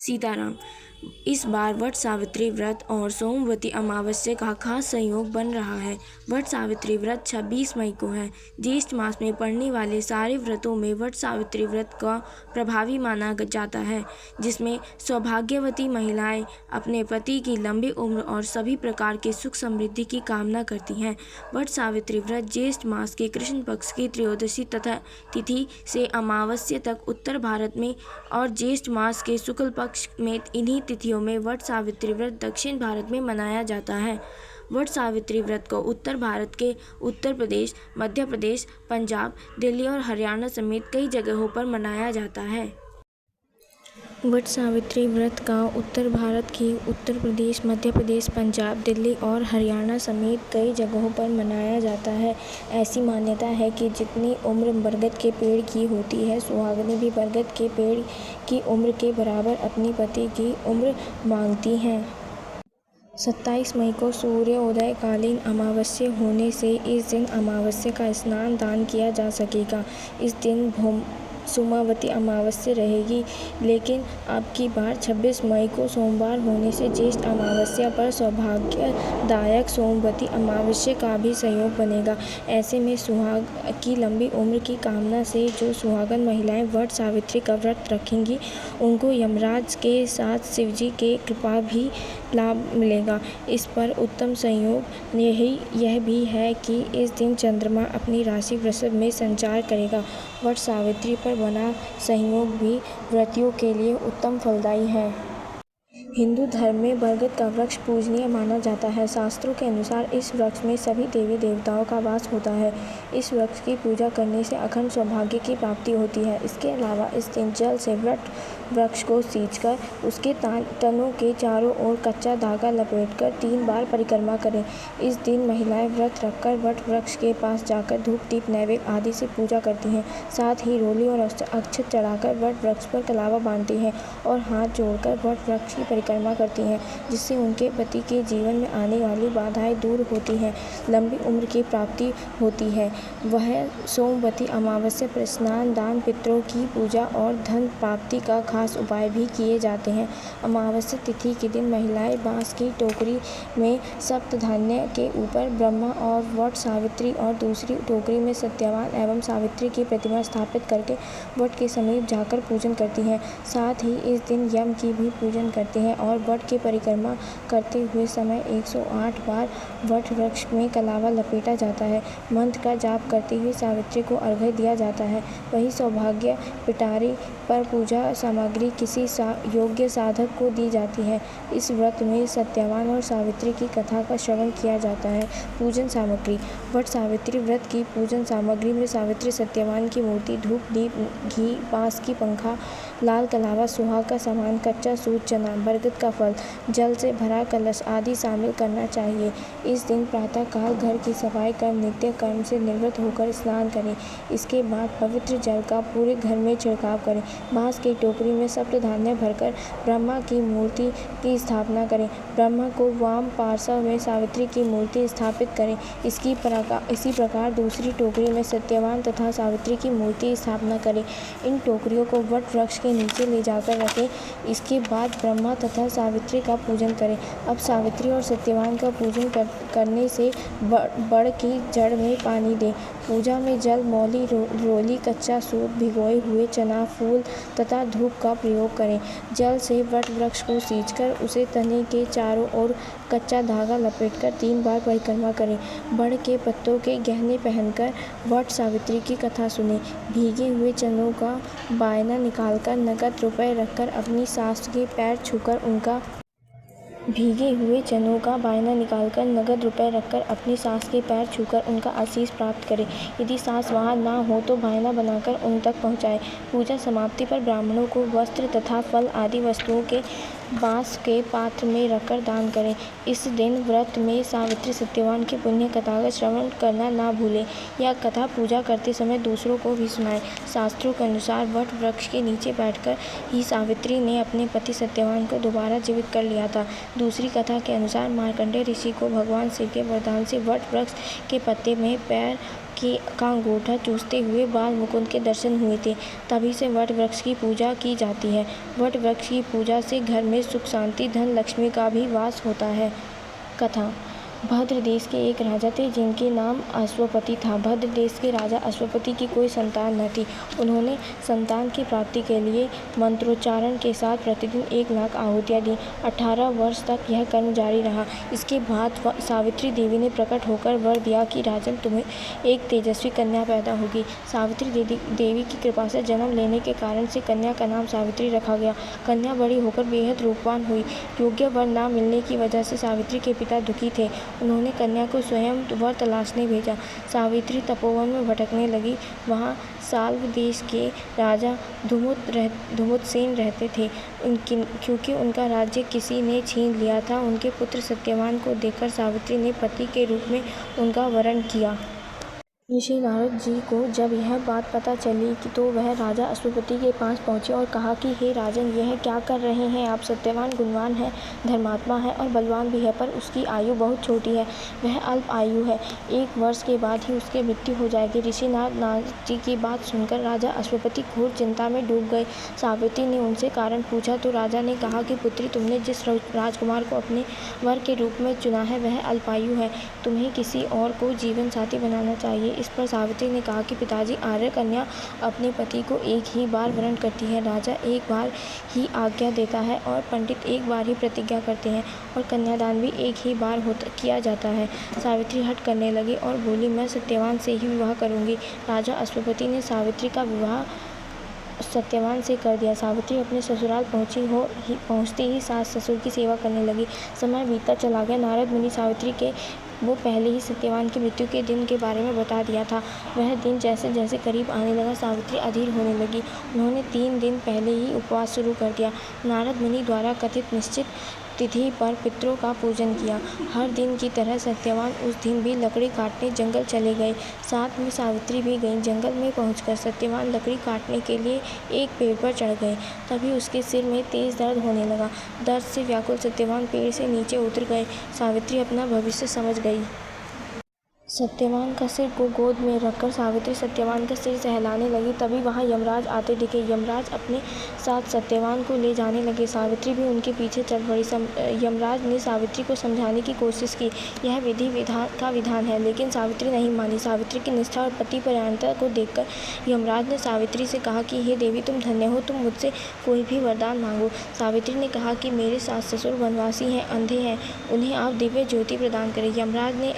सीताराम। इस बार वट सावित्री व्रत और सोमवती अमावस्या का खास संयोग बन रहा है। वट सावित्री व्रत 26 मई को है। ज्येष्ठ मास में पड़ने वाले सारे व्रतों में वट सावित्री व्रत का प्रभावी माना जाता है, जिसमें सौभाग्यवती महिलाएं अपने पति की लंबी उम्र और सभी प्रकार के सुख समृद्धि की कामना करती हैं। वट सावित्री व्रत ज्येष्ठ मास के कृष्ण पक्ष की त्रयोदशी तथा तिथि से अमावस्या तक उत्तर भारत में और ज्येष्ठ मास के शुक्ल पक्ष में इन्हीं तिथियों में वट सावित्री व्रत दक्षिण भारत में मनाया जाता है। वट सावित्री व्रत को उत्तर भारत के उत्तर प्रदेश, मध्य प्रदेश, पंजाब, दिल्ली और हरियाणा समेत कई जगहों पर मनाया जाता है। वट सावित्री व्रत का उत्तर भारत के उत्तर प्रदेश, मध्य प्रदेश, पंजाब, दिल्ली और हरियाणा समेत कई जगहों पर मनाया जाता है। ऐसी मान्यता है कि जितनी उम्र बरगद के पेड़ की होती है, सुहागिनें भी बरगद के पेड़ की उम्र के बराबर अपनी पति की उम्र मांगती हैं। 27 मई को सूर्योदय कालीन अमावस्या होने से इस दिन अमावस्या का स्नान दान किया जा सकेगा। इस दिन सोमवती अमावस्या रहेगी, लेकिन अब की बार 26 मई को सोमवार होने से ज्येष्ठ अमावस्या पर सौभाग्यदायक सोमवती अमावस्या का भी संयोग बनेगा। ऐसे में सुहाग की लंबी उम्र की कामना से जो सुहागन महिलाएं वट सावित्री का व्रत रखेंगी, उनको यमराज के साथ शिवजी के कृपा भी लाभ मिलेगा। इस पर उत्तम संयोग यह भी है कि इस दिन चंद्रमा अपनी राशि वृषभ में संचार करेगा। वट सावित्री पर बना संयोग भी व्रतियों के लिए उत्तम फलदायी है। हिंदू धर्म में बरगद का वृक्ष पूजनीय माना जाता है। शास्त्रों के अनुसार इस वृक्ष में सभी देवी देवताओं का वास होता है। इस वृक्ष की पूजा करने से अखंड सौभाग्य की प्राप्ति होती है। इसके अलावा इस दिन जल से वट वृक्ष को सींचकर उसके तनों के चारों ओर कच्चा धागा लपेटकर 3 बार परिक्रमा करें। इस दिन महिलाएं व्रत रखकर वट वृक्ष के पास जाकर धूप दीप नैवेद्य आदि से पूजा करती हैं। साथ ही रोली और अक्षत चढ़ाकर वट वृक्ष पर कलावा बांधती हैं और हाथ जोड़कर वट वृक्ष की परिक्रमा करती हैं, जिससे उनके पति के जीवन में आने वाली बाधाएं दूर होती हैं, लंबी उम्र की प्राप्ति होती है। वह सोमवती अमावस्या पर स्नान दान, पितरों की पूजा और धन प्राप्ति का खास उपाय भी किए जाते हैं। अमावस्या तिथि के दिन महिलाएं बांस की टोकरी में सप्तधान्य के ऊपर ब्रह्मा और वट सावित्री और दूसरी टोकरी में सत्यवान एवं सावित्री की प्रतिमा स्थापित करके वट के समीप जाकर पूजन करती हैं। साथ ही इस दिन यम की भी पूजन करती हैं और वट की परिक्रमा करते हुए समय 108 बार वट वृक्ष में कलावा लपेटा जाता है। मंत्र का जाप करते हुए सावित्री को अर्घ्य दिया जाता है। वही सौभाग्य पिटारी पर पूजा सामग्री किसी योग्य साधक को दी जाती है। इस व्रत में सत्यवान और सावित्री की कथा का श्रवण किया जाता है। पूजन सामग्री। वट सावित्री व्रत की पूजन सामग्री में सावित्री सत्यवान की मूर्ति, धूप दीप, घी, बांस की पंखा, लाल कलावा, सुहाग का सामान, कच्चा सूत, चना, बरगद का फल, जल से भरा कलश आदि शामिल करना चाहिए। इस दिन प्रातः काल घर की सफाई कर नित्य कर्म से निवृत्त होकर स्नान करें। इसके बाद पवित्र जल का पूरे घर में छिड़काव करें। बांस की टोकरी में सप्तधान्य भरकर ब्रह्मा की मूर्ति की स्थापना करें। ब्रह्मा को वाम पार्श्व में सावित्री की मूर्ति स्थापित करें। इसी प्रकार दूसरी टोकरी में सत्यवान तथा सावित्री की मूर्ति स्थापना करें। इन टोकरियों को वट वृक्ष के नीचे ले जाकर रखें। इसके बाद ब्रह्मा तथा सावित्री का पूजन करें। अब सावित्री और सत्यवान का पूजन करने से बड़ की जड़ में पानी दें। पूजा में जल, मौली, रोली, कच्चा सूत, भिगोए हुए चना, फूल तथा धूप का प्रयोग करें। जल से वट वृक्ष को सींचकर उसे तने के चारों ओर कच्चा धागा लपेटकर 3 बार परिक्रमा करें। बड़ के पत्तों के गहने पहनकर वट सावित्री की कथा सुनें। भीगे हुए चनों का बायना निकालकर नगद रुपए रखकर अपनी सास के पैर छूकर उनका आशीष प्राप्त करें। यदि सास वहाँ ना हो तो बायना बनाकर उन तक पहुँचाएं। पूजा समाप्ति पर ब्राह्मणों को वस्त्र तथा फल आदि वस्तुओं के बांस के पात्र में रखकर दान करें। इस दिन व्रत में सावित्री सत्यवान की पुण्य कथा का श्रवण करना ना भूलें। यह कथा पूजा करते समय दूसरों को भी सुनाएं। शास्त्रों के अनुसार वट वृक्ष के नीचे बैठकर ही सावित्री ने अपने पति सत्यवान को दोबारा जीवित कर लिया था। दूसरी कथा के अनुसार मार्कंडेय ऋषि को भगवान शिव के वरदान से वट वृक्ष के पत्ते में पैर का अंगूठा चूसते हुए बाल मुकुंद के दर्शन हुए थे। तभी से वट वृक्ष की पूजा की जाती है। वट वृक्ष की पूजा से घर में सुख शांति धन लक्ष्मी का भी वास होता है। कथा। भद्र देश के एक राजा थे जिनके नाम अश्वपति था। भद्र देश के राजा अश्वपति की कोई संतान न थी। उन्होंने संतान की प्राप्ति के लिए मंत्रोच्चारण के साथ प्रतिदिन 1 लाख आहुतियाँ दी। 18 वर्ष तक यह कर्म जारी रहा। इसके बाद सावित्री देवी ने प्रकट होकर वर दिया कि राजन, तुम्हें एक तेजस्वी कन्या पैदा होगी। सावित्री देवी की कृपा से जन्म लेने के कारण से कन्या का नाम सावित्री रखा गया। कन्या बड़ी होकर बेहद रूपवान हुई। योग्य वर न मिलने की वजह से सावित्री के पिता दुखी थे। उन्होंने कन्या को स्वयं वर तलाशने भेजा। सावित्री तपोवन में भटकने लगी। वहाँ साल्व देश के राजा धुमुतसेन रहते थे। क्योंकि उनका राज्य किसी ने छीन लिया था, उनके पुत्र सत्यवान को देखकर सावित्री ने पति के रूप में उनका वरण किया। ऋषि नारद जी को जब यह बात पता चली कि तो वह राजा अश्वपति के पास पहुँचे और कहा कि हे राजन, यह क्या कर रहे हैं आप? सत्यवान गुणवान है, धर्मात्मा है और बलवान भी है, पर उसकी आयु बहुत छोटी है। वह अल्प आयु है। 1 वर्ष के बाद ही उसकी मृत्यु हो जाएगी। ऋषि नारद जी की बात सुनकर राजा अश्वपति घोर चिंता में डूब गए। सावित्री ने उनसे कारण पूछा तो राजा ने कहा कि पुत्री, तुमने जिस राजकुमार को अपने वर के रूप में चुना है वह अल्पायु है। तुम्हें किसी और को जीवन साथी बनाना चाहिए। इस पर सावित्री ने कहा कि पिताजी, आर्य कन्या अपने पति को एक ही बार वरण करती है। राजा एक बार ही आज्ञा देता है और पंडित एक बार ही प्रतिज्ञा करते हैं और कन्यादान भी एक ही बार किया जाता है। सावित्री हठ करने लगी और बोली, मैं सत्यवान से ही विवाह करूंगी। राजा अश्वपति ने सावित्री का विवाह सत्यवान से कर दिया। सावित्री अपने ससुराल पहुँचते ही सास ससुर की सेवा करने लगी। समय बीतता चला गया। नारद मुनि सावित्री के वो पहले ही सत्यवान की मृत्यु के दिन के बारे में बता दिया था। वह दिन जैसे जैसे करीब आने लगा, सावित्री अधीर होने लगी। उन्होंने 3 दिन पहले ही उपवास शुरू कर दिया। नारद मुनि द्वारा कथित निश्चित तिथि पर पितरों का पूजन किया। हर दिन की तरह सत्यवान उस दिन भी लकड़ी काटने जंगल चले गए। साथ में सावित्री भी गई। जंगल में पहुंचकर सत्यवान लकड़ी काटने के लिए एक पेड़ पर चढ़ गए। तभी उसके सिर में तेज दर्द होने लगा। दर्द से व्याकुल सत्यवान पेड़ से नीचे उतर गए। सावित्री अपना भविष्य समझ गई। सत्यवान का सिर को गोद में रखकर सावित्री सत्यवान का सिर सहलाने लगी। तभी वहां यमराज आते दिखे। यमराज अपने साथ सत्यवान को ले जाने लगे। सावित्री भी उनके पीछे चल पड़ी। यमराज ने सावित्री को समझाने की कोशिश की। यह विधि का विधान है, लेकिन सावित्री नहीं मानी। सावित्री की निष्ठा और पति परायणता को देखकर यमराज ने सावित्री से कहा कि हे देवी, तुम धन्य हो, तुम मुझसे कोई भी वरदान मांगो। सावित्री ने कहा कि मेरे सास ससुर वनवासी हैं, अंधे हैं, उन्हें आप दिव्य ज्योति प्रदान करें। यमराज ने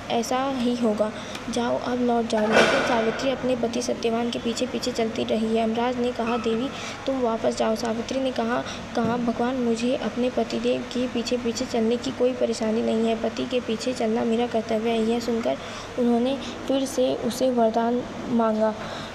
ऐसा ही होगा, जाओ अब लौट जाओ। लेकिन सावित्री अपने पति सत्यवान के पीछे पीछे चलती रही। यमराज ने कहा, देवी तुम वापस जाओ। सावित्री ने कहा भगवान, मुझे अपने पतिदेव के पीछे पीछे चलने की कोई परेशानी नहीं है। पति के पीछे चलना मेरा कर्तव्य है। यह सुनकर उन्होंने फिर से उसे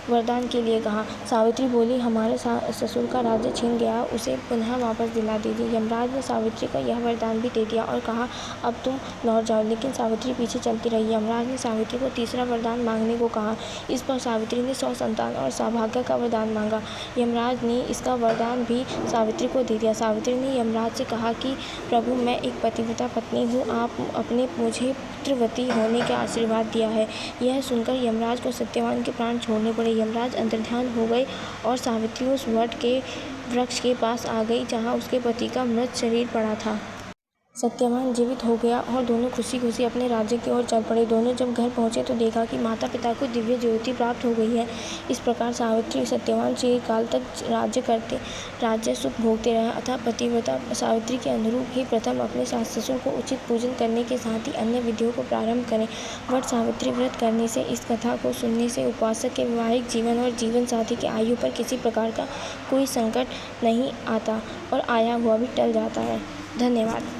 वरदान के लिए कहा। सावित्री बोली, हमारे ससुर का राज्य छीन गया, उसे पुनः वापस दिला दीजिए। यमराज ने सावित्री को यह वरदान भी दे दिया और कहा, अब तुम लौट जाओ। लेकिन सावित्री पीछे चलती रही। यमराज ने सावित्री को तीसरा वरदान मांगने को कहा। इस पर सावित्री ने 100 संतान और सौभाग्य का वरदान मांगा। यमराज ने इसका वरदान भी सावित्री को दे दिया। सावित्री ने यमराज से कहा कि प्रभु, मैं एक पतिव्रता पत्नी हूँ, आप अपने मुझे पुत्रवती होने का आशीर्वाद दिया है। यह सुनकर यमराज को सत्यवान के प्राण छोड़ने पड़े। यमराज अंतर्ध्यान हो गए और सावित्री उस वट के वृक्ष के पास आ गई जहाँ उसके पति का मृत शरीर पड़ा था। सत्यवान जीवित हो गया और दोनों खुशी खुशी अपने राज्य की ओर चल पड़े। दोनों जब घर पहुंचे तो देखा कि माता पिता को दिव्य ज्योति प्राप्त हो गई है। इस प्रकार सावित्री सत्यवान चिरकाल तक राज्य सुख भोगते रहे। अतः पतिव्रता सावित्री के अनुरूप ही प्रथम अपने सास ससुर को उचित पूजन करने के साथ ही अन्य विधियों को प्रारंभ करें। वट सावित्री व्रत करने से, इस कथा को सुनने से उपासक के वैवाहिक जीवन और जीवन साथी की आयु पर किसी प्रकार का कोई संकट नहीं आता और आया हुआ भी टल जाता है। धन्यवाद।